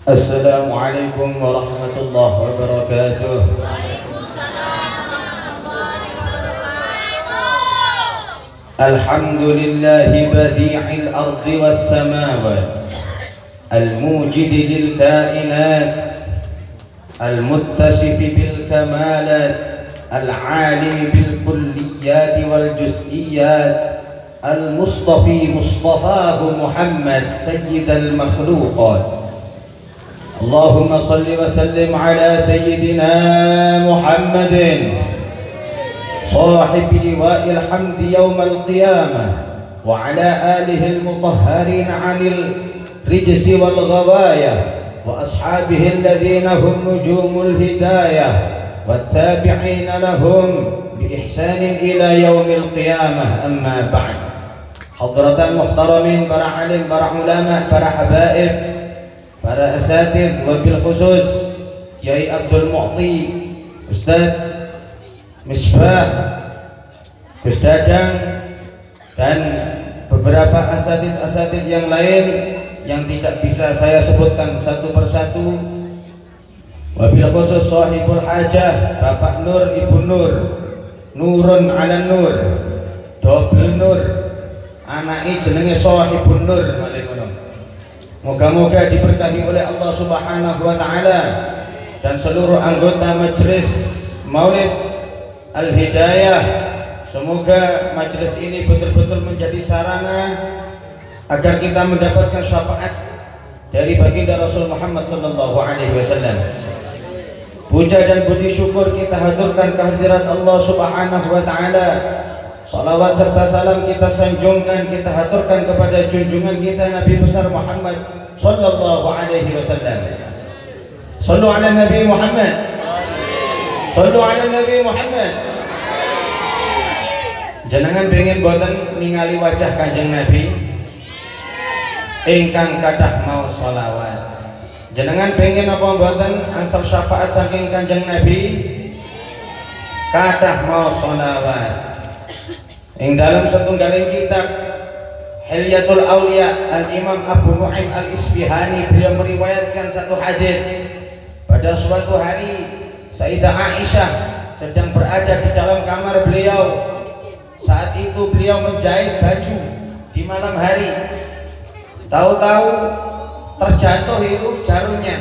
السلام عليكم ورحمة الله وبركاته. الحمد لله بديع الأرض والسماوات الموجد للكائنات المتصف بالكمالات العالم بالكليات والجزئيات المصطفي مصطفاه محمد سيد المخلوقات. اللهم صل وسلم على سيدنا محمد صاحب لواء الحمد يوم القيامة وعلى آله المطهرين عن الرجس والغواية وأصحابه الذين هم نجوم الهداية والتابعين لهم بإحسان إلى يوم القيامة. أما بعد. حضرة المحترمين para alim, para ulama, para habaib, para asatidz, wabil khusus Kiai Abdul Mu'ti, Ustaz Misbah, Gus Dadang, dan beberapa asatidz yang lain yang tidak bisa saya sebutkan satu persatu. Wabil khusus sahibul hajah Bapak Nur, Ibu Nur, Nurun ala Nur, double Nur, anake jenenge sahibun Nur. Moga-moga diberkahi oleh Allah Subhanahu wa taala dan seluruh anggota majelis Maulid Al-Hidayah. Semoga majelis ini betul-betul menjadi sarana agar kita mendapatkan syafaat dari baginda Rasul Muhammad sallallahu alaihi wasallam. Puja dan puji syukur kita haturkan kehadirat Allah Subhanahu wa taala. Salawat serta salam kita sanjungkan, kita haturkan kepada junjungan kita Nabi besar Muhammad sallallahu alaihi wasallam. Sallu ala Nabi Muhammad. Sallu ala Nabi Muhammad. Jenengan pengen boten ningali wajah Kanjeng Nabi ingkang kathah maos sholawat. Jenengan pengen apa boten angsal syafaat saking Kanjeng Nabi kathah maos sholawat. Ing dalam setunggaling kitab Hilyatul Auliya Al-Imam Abu Nu'aim Al-Isfihani beliau meriwayatkan satu hadis. Pada suatu hari Sayyidah Aisyah sedang berada di dalam kamar beliau. Saat itu beliau menjahit baju di malam hari. Tahu-tahu terjatuh itu jarumnya.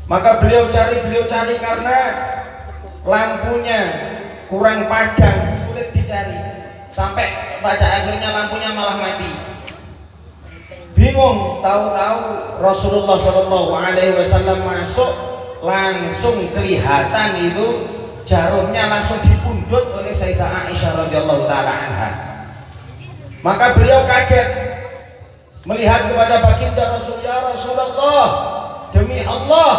Maka beliau cari karena lampunya kurang padang, sulit dicari, sampai pada akhirnya lampunya malah mati. Bingung, tahu-tahu Rasulullah Shallallahu Alaihi Wasallam masuk, langsung kelihatan itu jarumnya langsung dipundut oleh Sayyidah Aisyah radhiyallahu taala anha. Maka beliau kaget melihat kepada baginda Rasul, ya Rasulullah, demi Allah,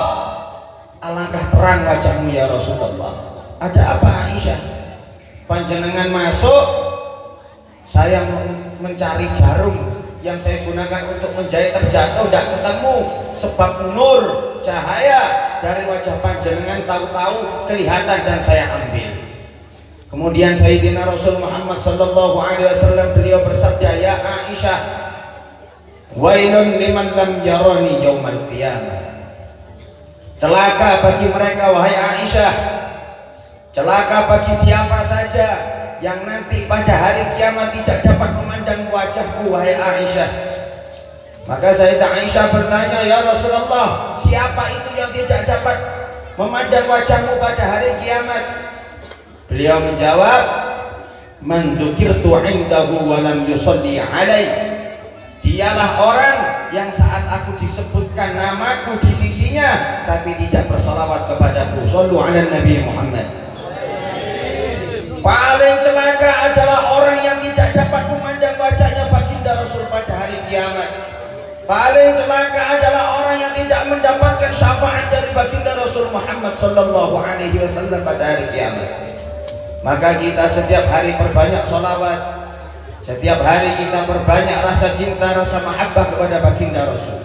alangkah terang wajahmu ya Rasulullah. Ada apa Aisyah? Panjenengan masuk, saya mencari jarum yang saya gunakan untuk menjahit terjatuh, tidak ketemu, sebab nur cahaya dari wajah panjenengan tahu-tahu kelihatan dan saya ambil. Kemudian Sayyidina Rasul Muhammad sallallahu alaihi wasallam beliau bersabda, ya Aisyah, wailun liman lam yarani yaumal qiyamah. Celaka bagi mereka wahai Aisyah, celaka bagi siapa saja yang nanti pada hari kiamat tidak dapat memandang wajahku wahai Aisyah. Maka Sayyidah Aisyah bertanya, ya Rasulullah, siapa itu yang tidak dapat memandang wajahmu pada hari kiamat? Beliau menjawab, man dzukirtu indahu wa lam yusalli alai. Dialah orang yang saat aku disebutkan namaku di sisinya tapi tidak bersalawat kepadaku. Shallu ala Nabi Muhammad. Paling celaka adalah orang yang tidak dapat memandang wajahnya baginda Rasul pada hari kiamat. Paling celaka adalah orang yang tidak mendapatkan syafaat dari baginda Rasul Muhammad sallallahu alaihi wasallam pada hari kiamat. Maka kita setiap hari perbanyak sholawat, setiap hari kita perbanyak rasa cinta, rasa mahabbah kepada baginda Rasul.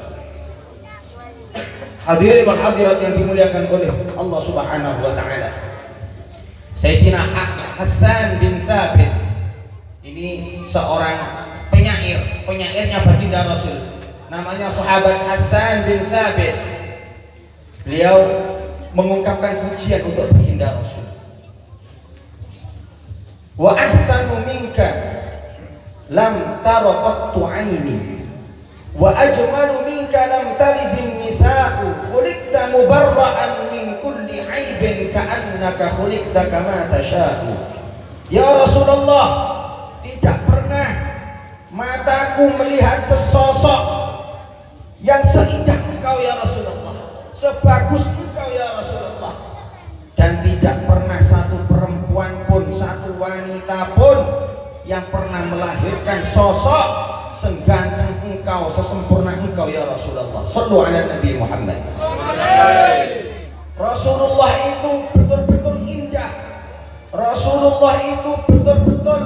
Hadirin wal hadirat yang dimuliakan oleh Allah Subhanahu wa taala. Sayyidina Hasan bin Thabit ini seorang penyairnya baginda Rasul. namanya sahabat Hasan bin Thabit. Beliau mengungkapkan pujian untuk baginda Rasul. Wa ahsanu minka lam tara qattu aini wa ajmalu minka lam talidin nisa'u khuliqta mubarra'an min kulli aibin ka'annaka khuliqta kama tasha'u. Ya Rasulullah, tidak pernah mataku melihat sesosok yang seindah engkau ya Rasulullah, sebagus engkau ya Rasulullah, dan tidak pernah satu perempuan pun, satu wanita pun yang pernah melahirkan sosok seganteng engkau, sesempurna engkau ya Rasulullah. Shallu ala Nabi Muhammad. Rasulullah itu betul-betul indah, Rasulullah itu betul-betul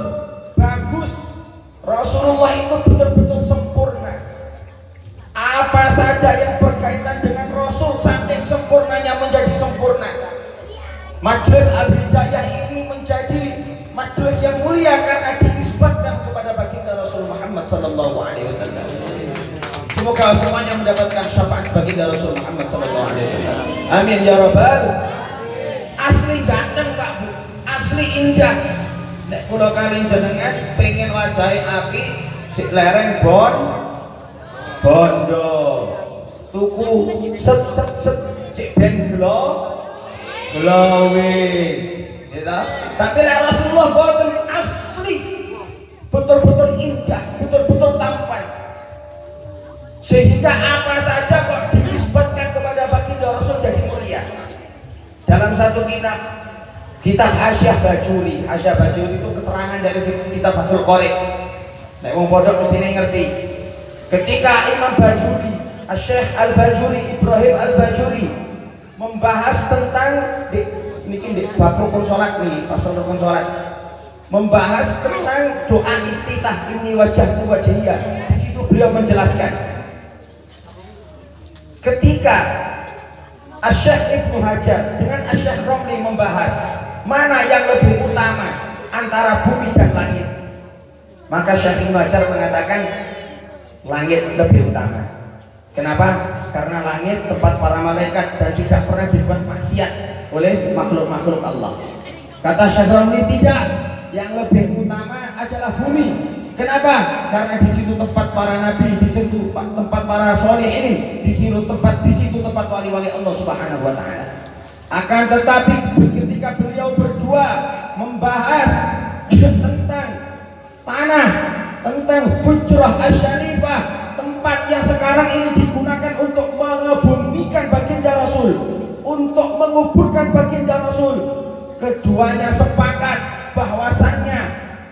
bagus, Rasulullah itu betul-betul sempurna. Apa saja yang berkaitan dengan Rasul saking sempurnanya menjadi sempurna. Majelis Al-Hidayah ini menjadi majelis yang mulia karena dinisbatkan kepada baginda Rasul Muhammad sallallahu alaihi wasallam. Semoga semuanya mendapatkan syafaat baginda Rasul Muhammad sallallahu alaihi wasallam. Amin ya rabbal. Asli ganteng Pak Bu, asli indah. Nek kula kali jenengan pengen wajahe apik, sik lereng bondo. Tuku set cek ben glowing gitu. Tapi Rasulullah boten, asli betul-betul indah, betul-betul tampan, sehingga apa saja kok dinisbatkan kepada baginda Rasul jadi mulia. Dalam satu kitab Hasyiah Bajuri itu keterangan dari kitab Fathul Qorib. Nek wong pondok mesti ngerti. Ketika Imam Bajuri, Syekh Al-Bajuri, Ibrahim Al-Bajuri membahas tentang ini bab rukun salat nih, pasal rukun salat, membahas tentang doa iftitah, inni wajhtu wajhiya. Di situ beliau menjelaskan ketika Syekh Ibnu Hajar dengan Syekh Romli membahas mana yang lebih utama antara bumi dan langit, maka Syekh Ibnu Hajar mengatakan langit lebih utama. Kenapa? Karena langit tempat para malaikat dan tidak pernah dibuat maksiat oleh makhluk-makhluk Allah. Kata Syekh Romli, tidak, yang lebih utama adalah bumi. Kenapa? Karena di situ tempat para nabi, di situ tempat para sholihin, di situ tempat wali-wali Allah Subhanahu wa taala. Akan tetapi ketika beliau berdua membahas tentang tanah, tentang Hujrah Asy-Syarifah, tempat yang sekarang ini digunakan untuk mengebumikan baginda Rasul, untuk menguburkan baginda Rasul, keduanya sepakat bahwasannya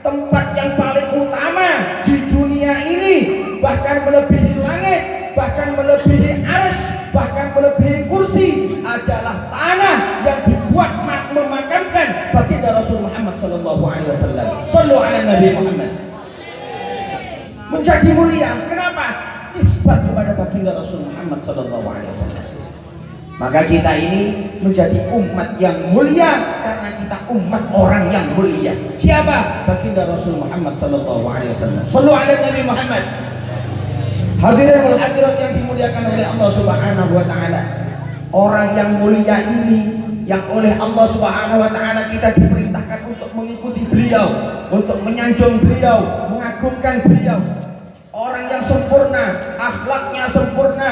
tempat yang paling utama di dunia ini, bahkan melebihi langit, bahkan melebihi arsy, bahkan melebihi kursi, adalah tanah yang dibuat memakamkan baginda Rasul Muhammad sallallahu alaihi wasallam. Shallu ala Nabi Muhammad. Menjadi mulia. Kenapa? Nisbat kepada baginda Rasul Muhammad sallallahu alaihi wasallam. Maka kita ini menjadi umat yang mulia karena kita umat orang yang mulia. Siapa? Baginda Rasul Muhammad sallallahu alaihi wasallam. Shallu ala Nabi Muhammad. Hadirin wal hadirat yang dimuliakan oleh Allah Subhanahu wa taala. Orang yang mulia ini yang oleh Allah Subhanahu wa taala kita diperintahkan untuk mengikuti beliau, untuk menyanjung beliau, mengagungkan beliau. Orang yang sempurna, akhlaknya sempurna,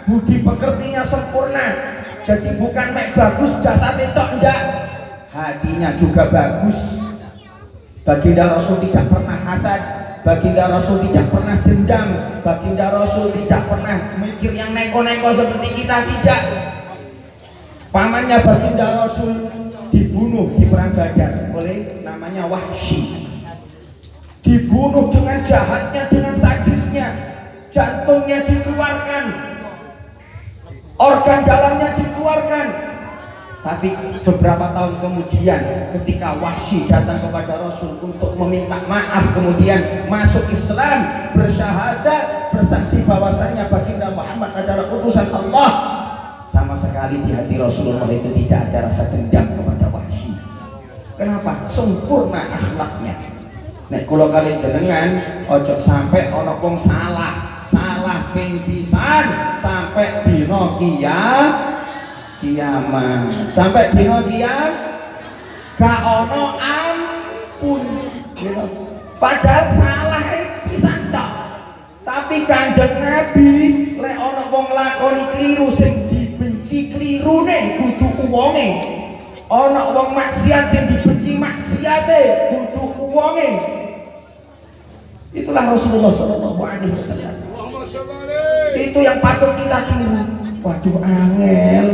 budi pekertinya sempurna. Jadi bukan mek bagus jasadnya tok, enggak, hatinya juga bagus. Baginda Rasul tidak pernah hasad, baginda Rasul tidak pernah dendam, baginda Rasul tidak pernah mikir yang neko-neko seperti kita, tidak. Pamannya baginda Rasul dibunuh di perang Badar oleh namanya Wahsy. Dibunuh dengan jahatnya, dengan sadisnya, jantungnya dikeluarkan, organ dalamnya dikeluarkan. Tapi beberapa tahun kemudian ketika Wahsy datang kepada Rasul untuk meminta maaf, kemudian masuk Islam, bersyahadat, bersaksi bahwasannya baginda Muhammad adalah utusan Allah, sama sekali di hati Rasulullah itu tidak ada rasa dendam kepada Wahsy. Kenapa? Sempurna akhlaknya. Nek kula kali jenengan ojo sampai ana wong salah kaping pisan sampai dino kiamat, sampai dino gak ono ampun gitu. Padahal salah pisan tok, tapi Kanjeng Nabi lek ono wong lakoni kliru sing dibenci klirune kudu wonge, ono wong maksiat sing dibenci maksiate kudu wonge. Itulah Rasulullah Shallallahu Alaihi Wasallam. Itu yang patut kita tiru. Waduh angel,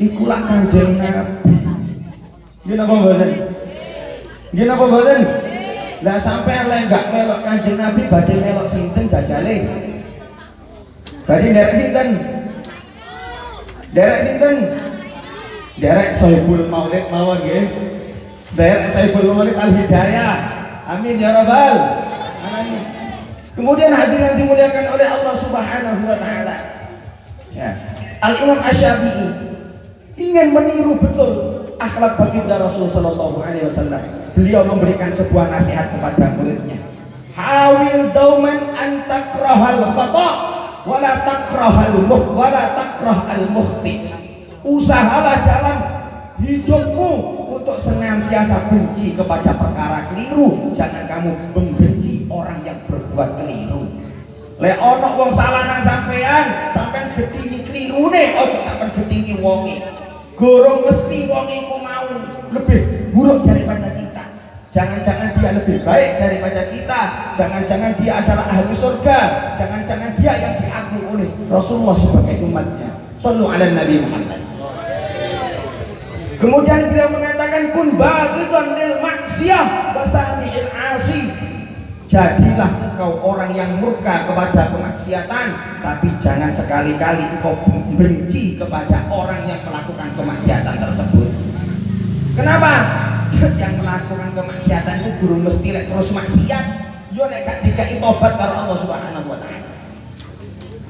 ikulah Kanjeng Nabi. Gini apa badan? Gini apa badan? Lah sampai yang enggak melok Kanjeng Nabi badhe melok sinten jajale? Badhe derek sinten? Derek sinten? Derek Sohibul Maulid mawon nggih. Derek Sohibul Maulid Al Hidayah. Amin ya rabbal. Kemudian hadirin yang dimuliakan oleh Allah Subhanahu wa taala. Ya. Al-Imam Asy-Syafi'i ingin meniru betul akhlak baginda Rasul sallallahu alaihi wasallam. Beliau memberikan sebuah nasihat kepada muridnya. Hawil dauman an takrahal khata wala takrahal mukhti. Usahalah dalam hidupmu untuk senantiasa benci kepada perkara keliru, jangan kamu membenci orang yang berbuat keliru. Lek ono wong salah nang sampean gedhingi klirune, ojo sampean gedhingi wonge. Gorong mesti wonge iku mau lebih buruk daripada kita. Jangan-jangan dia lebih baik daripada kita. Jangan-jangan dia adalah ahli surga. Jangan-jangan dia yang diakui oleh Rasulullah sebagai umatnya. Shallu ala Nabi Muhammad. Kemudian beliau mengatakan kun baghidun lil maksiyah wasamihil asi. Jadilah engkau orang yang murka kepada kemaksiatan, tapi jangan sekali-kali engkau benci kepada orang yang melakukan kemaksiatan tersebut. Kenapa? Yang melakukan kemaksiatan itu guru mesti terus maksiat, yo nek gak dikai tobat karo Allah Subhanahu wa taala.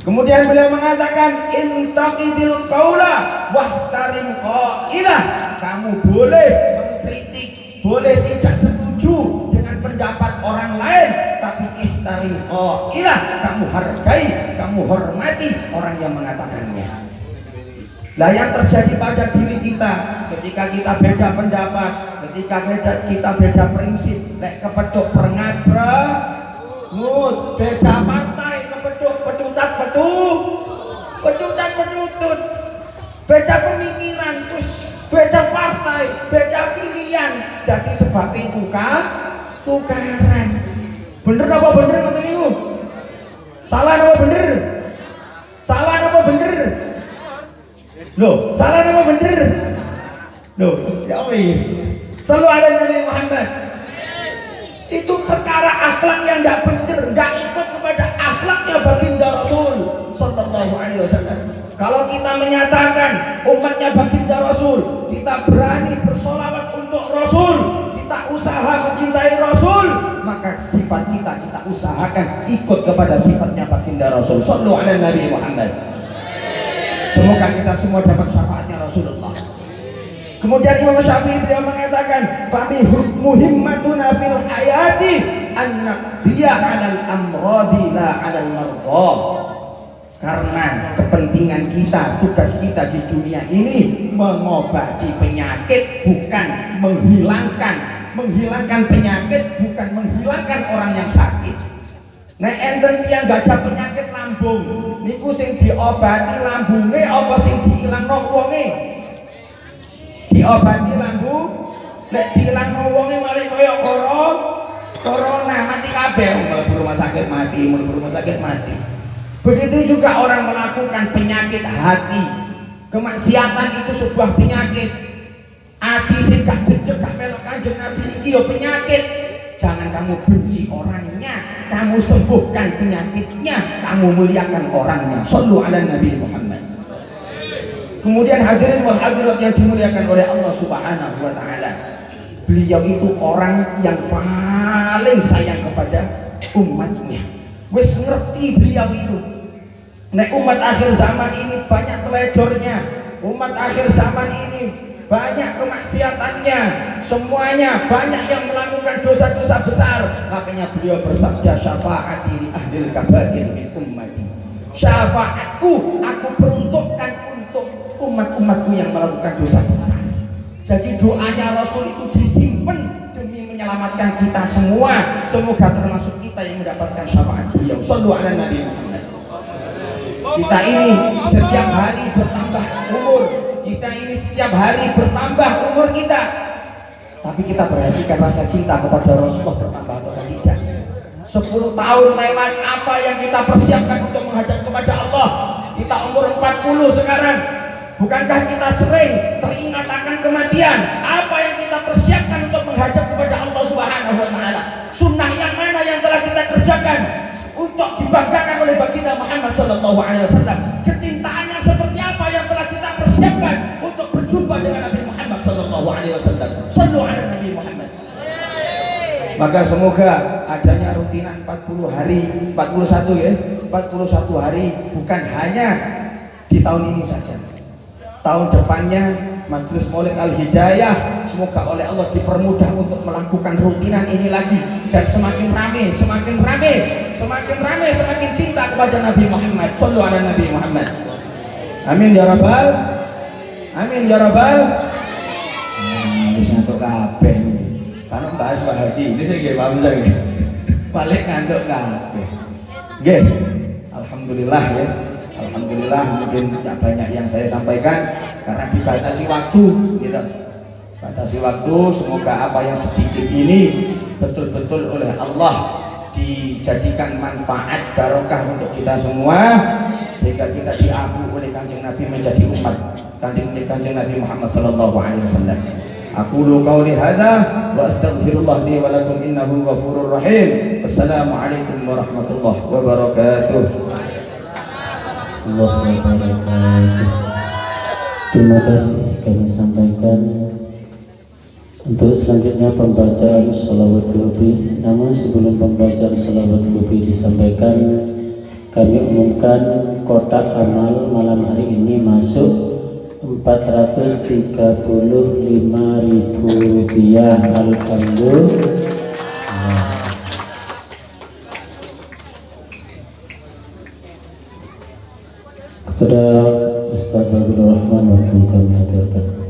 Kemudian beliau mengatakan intaqidil qaula wahtarim qailah. Kamu boleh mengkritik, boleh tidak setuju dengan pendapat orang lain, tapi ihtarim qailah, kamu hargai, kamu hormati orang yang mengatakannya. Lah yang terjadi pada diri kita ketika kita beda pendapat, ketika kita beda prinsip, lek kepethuk perengat beda partai kepethuk petutut, beda pemikiran, terus beda partai, beda pilihan, jadi sebab itu tukaran. Bener apa bener ngoten niku? Salah apa bener? Salah apa bener? Loh, salah apa bener? Loh, ya apa ini? Selalu ada Nabi Muhammad. Itu perkara akhlak yang tidak benar, tidak ikut kepada akhlaknya baginda Rasul sallallahu alaihi wasallam. Kalau kita menyatakan umatnya baginda Rasul, kita berani bersolawat untuk Rasul, kita usaha mencintai Rasul, maka sifat kita usahakan ikut kepada sifatnya baginda Rasul sallallahu alaihi Nabi Muhammad. Semoga kita semua dapat syafaatnya Rasulullah. Kemudian Imam Syafi'i beliau mengatakan fami muhimmatuna fil hayati annak dia 'alal amradi la 'alal marda. Karena kepentingan kita, tugas kita di dunia ini mengobati penyakit, bukan menghilangkan penyakit, bukan menghilangkan orang yang sakit. Nek enten tiyang gak ada penyakit lambung, niku sing diobati lambunge apa sing diilangno wonge? Diobati lambung, nek diilangno wonge malah kaya corona mati kabeh, mlebu rumah sakit mati. Begitu juga orang melakukan penyakit hati. Kemaksiatan itu sebuah penyakit. Ati sing gak jejeg gak melok Kanjeng Nabi iki ya penyakit. Jangan kamu benci orangnya, kamu sembuhkan penyakitnya, kamu muliakan orangnya. Shallu ala Nabi Muhammad. Kemudian hadirin wal hadirat yang dimuliakan oleh Allah Subhanahu wa taala. Beliau itu orang yang paling sayang kepada umatnya. Wis ngerti beliau itu. Nek umat akhir zaman ini banyak teledornya, umat akhir zaman ini banyak kemaksiatannya, semuanya banyak yang melakukan dosa-dosa besar. Makanya beliau bersabda syafaati li ahlil kabair min ummati. Syafaatku aku peruntukkan untuk umat-umatku yang melakukan dosa besar. Jadi doanya Rasul itu disimpan demi menyelamatkan kita semua. Semoga termasuk kita yang mendapatkan syafaat beliau. Shallu ala Nabi Muhammad. Kita ini setiap hari bertambah umur, kita ini setiap hari bertambah umur kita, tapi kita perhatikan rasa cinta kepada Rasulullah bertambah atau tidak. 10 tahun lewat, apa yang kita persiapkan untuk menghadap kepada Allah? Kita umur 40 sekarang, bukankah kita sering teringat akan kematian? Apa yang kita persiapkan untuk menghadap kepada Allah Subhanahu wa Ta'ala? Sunnah yang mana yang telah kita kerjakan untuk dibanggakan oleh baginda Muhammad sallallahu alaihi wasallam? Kecintaan yang seperti apa yang telah kita persiapkan untuk berjumpa dengan Nabi Muhammad sallallahu alaihi wasallam? Sallu ala Nabi Muhammad. Maka semoga adanya rutinan 40 hari, 41 ya, 41 hari bukan hanya di tahun ini saja. Tahun depannya Majelis Maulid Al-Hidayah semoga oleh Allah dipermudah untuk melakukan rutinan ini lagi, dan semakin rame, semakin rame, semakin rame, semakin cinta kepada Nabi Muhammad. Shallu ala Nabi Muhammad. Amin ya rabbal, amin ya rabbal. Wis ngantuk kabeh. Kalau bahas bahagia ini saya nggih paham saya. Balik ngantuk kabeh. Nggih. Alhamdulillah ya. Alhamdulillah mungkin tidak banyak yang saya sampaikan karena dibatasi waktu gitu. Batasi waktu, semoga apa yang sedikit ini betul-betul oleh Allah dijadikan manfaat barokah untuk kita semua, sehingga kita diaku oleh Kanjeng Nabi menjadi umat Kanjeng Nabi Muhammad sallallahu alaihi wasallam. Aqulu qawli hadza wa astaghfirullah li wa lakum innahu ghafurur rahim. Wassalamualaikum warahmatullahi wabarakatuh. Allah wabarakatuh. Terima kasih kami sampaikan. Untuk selanjutnya pembacaan sholawat Nabi. Namun sebelum pembacaan sholawat Nabi disampaikan, kami umumkan kotak amal malam hari ini masuk Rp435.000. Alhamdulillah. Kepada Ustaz Abdul Rahman waktu kami haturkan.